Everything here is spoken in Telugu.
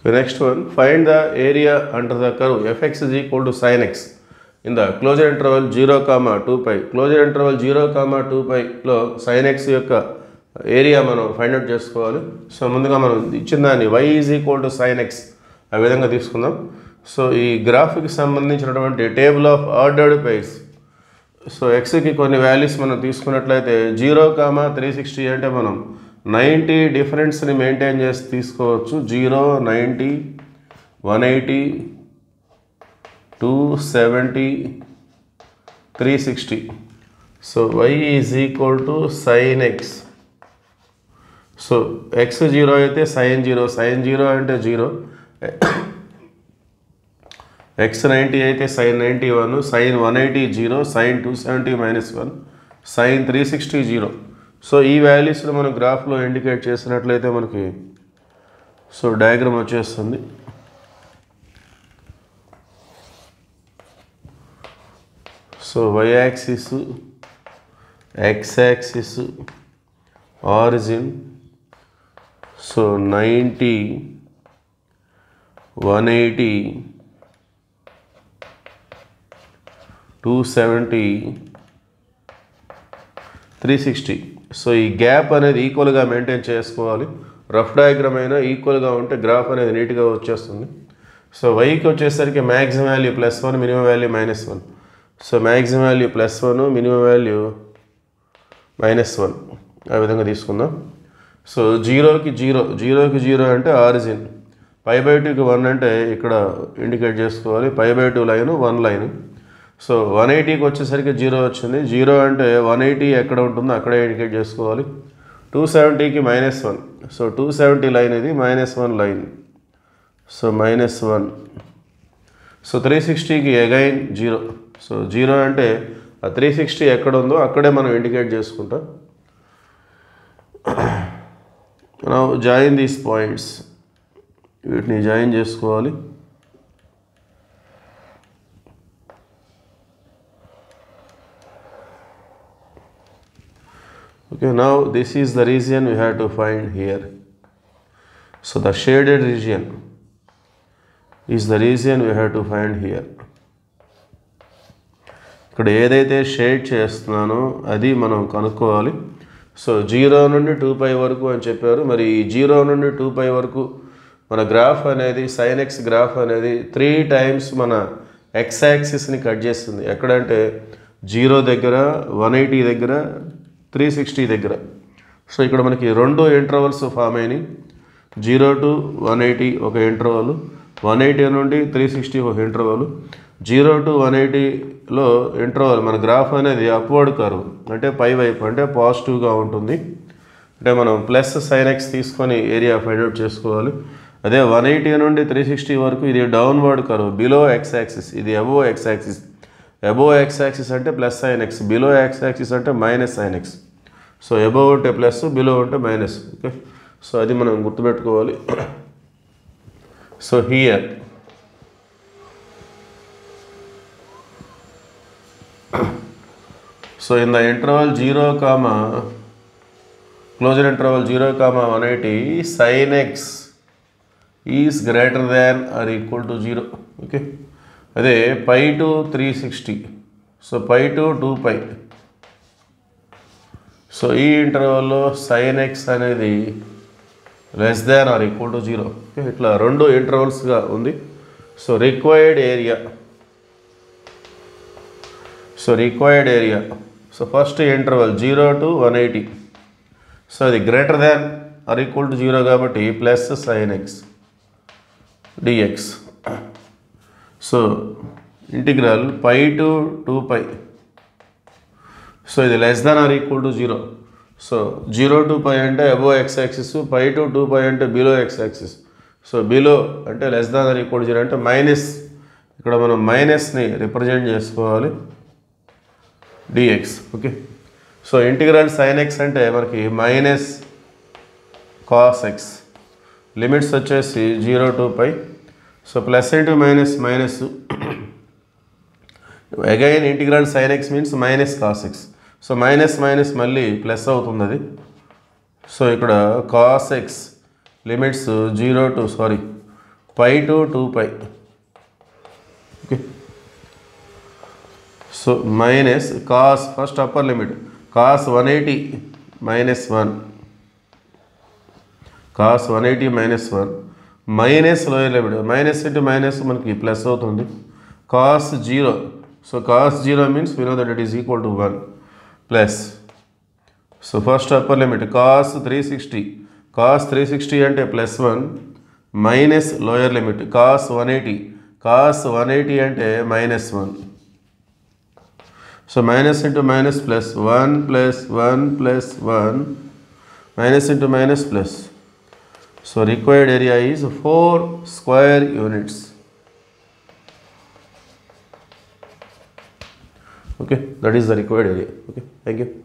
Next one, find the area under the curve fx is equal to sin x in the closure interval 0, 2 pi. Closure interval 0, 2 pi లో sin x యొక్క ఏరియా మనం ఫైండ్ అవుట్ చేసుకోవాలి. సో ముందుగా మనం ఇచ్చిన దాన్ని y is equal to sin x ఆ విధంగా తీసుకుందాం. సో ఈ గ్రాఫ్కి సంబంధించినటువంటి table of ordered pairs. So ఎక్స్కి కొన్ని వాల్యూస్ మనం తీసుకున్నట్లయితే 0, 360 అంటే మనం 90 డిఫరెన్స్ని మెయింటైన్ చేసి తీసుకోవచ్చు. 0, 90, 180, 270, 360. So y is equal to sin x. So x 0 అయితే sin 0, sin 0 అంటే 0, x 90 అయితే sin 91, sin 180 0, sin 270 -1, sin 360 0. So ఈ వాల్యూస్ని మనం గ్రాఫ్లో ఇండికేట్ చేసినట్లయితే మనకి సో డయాగ్రామ్ వచ్చేస్తుంది. So y axis, x axis, origin, so 90, 180, 270, 360. So ఈ గ్యాప్ అనేది ఈక్వల్గా మెయింటైన్ చేసుకోవాలి. రఫ్ డయాగ్రామ్ అయినా ఈక్వల్గా ఉంటే గ్రాఫ్ అనేది నీట్గా వచ్చేస్తుంది. సో వైకి వచ్చేసరికి maximum value +1, minimum value -1. So maximum value +1, minimum value -1 ఆ విధంగా తీసుకుందాం. సో 0కి 0 అంటే ఆరిజిన్, π/2కి 1 అంటే ఇక్కడ ఇండికేట్ చేసుకోవాలి. π/2 లైన్ 1 లైన్. సో 180కి వచ్చేసరికి 0 వచ్చింది. 0 అంటే 180 ఎక్కడ ఉంటుందో అక్కడే ఇండికేట్ చేసుకోవాలి. 270కి -1. సో 270 లైన్ ఇది -1 లైన్. సో -1. సో 360కి అగైన్ 0. సో 0 అంటే ఆ 360 ఎక్కడ ఉందో అక్కడే మనం ఇండికేట్ చేసుకుంటాం. Now join these points. వీటిని జాయిన్ చేసుకోవాలి. Okay, now this is the region we have to find here. So the shaded region is the region we have to find here. ఇక్కడ ఏదైతే షేడ్ చేస్తున్నానో అది మనం కనుక్కోవాలి. సో 0 నుండి 2 pi వరకు అని చెప్పారు. మరి 0 నుండి 2 pi వరకు మన గ్రాఫ్ అనేది sin x గ్రాఫ్ అనేది 3 times మన x యాక్సిస్ని కట్ చేస్తుంది. ఎక్కడంటే 0 దగ్గర, 180 దగ్గర, 360 దగ్గర. సో ఇక్కడ మనకి 2 ఇంటర్వల్స్ ఫామ్ అయినాయి. 0 to 180 ఒక ఇంటర్వల్, 180 నుండి 360 ఒక ఇంటర్వల్. 0 to 180లో ఇంటర్వల్ మన గ్రాఫ్ అనేది అప్వర్డ్ కర్వ్ అంటే పై వైపు అంటే పాజిటివ్గా ఉంటుంది. అంటే మనం +sin x తీసుకొని ఏరియా ఫైండ్ అవుట్ చేసుకోవాలి. అదే 180 నుండి 360 వరకు ఇది downward curve, below x axis, ఇది above x axis. Above x axis అంటే +sin x, below x axis అంటే -sin x. సో అబోవ్ అంటే ప్లస్, బిలో అంటే మైనస్. ఓకే, సో అది మనం గుర్తుపెట్టుకోవాలి. So here so in the interval 0, closer interval 0, 180 sin x is greater than or equal to 0. Okay, అదే π to 360. So π to 2 pi. So ఈ ఇంటర్వల్లో sin x అనేది less than or equal to 0. ఇట్లా 2 ఇంటర్వల్స్గా ఉంది. So required area. So first interval 0 to 180. So అది greater than or equal to 0 కాబట్టి +sin x dx. So integral π to 2 pi. So ఇది less than or equal to 0. So 0 to pi అంటే above x axis, π to 2 pi అంటే below x axis. So below అంటే less than or equal to 0 అంటే మైనస్, ఇక్కడ మనం మైనస్ని రిప్రజెంట్ చేసుకోవాలి dx. Okay, so integral sin x అంటే మనకి -cos x. లిమిట్స్ వచ్చేసి 0 to pi. So plus into minus again integral sin x means -cos x. So minus మళ్ళీ ప్లస్ అవుతుంది అది. సో ఇక్కడ cos x limits 0 to pi to 2 pi. Okay. So minus cos, first upper limit, cos 180 minus 1, cos 180 minus 1, minus lower limit, minus into minus మనకి ప్లస్ అవుతుంది, cos 0, so cos 0 means we know that it is equal to 1, plus, so first upper limit, cos 360 అంటే plus 1, minus lower limit, cos 180 అంటే minus 1. So minus into minus plus 1 plus 1 plus 1, minus into minus plus. So required area is 4 square units. Okay, that is the required area. Okay, thank you.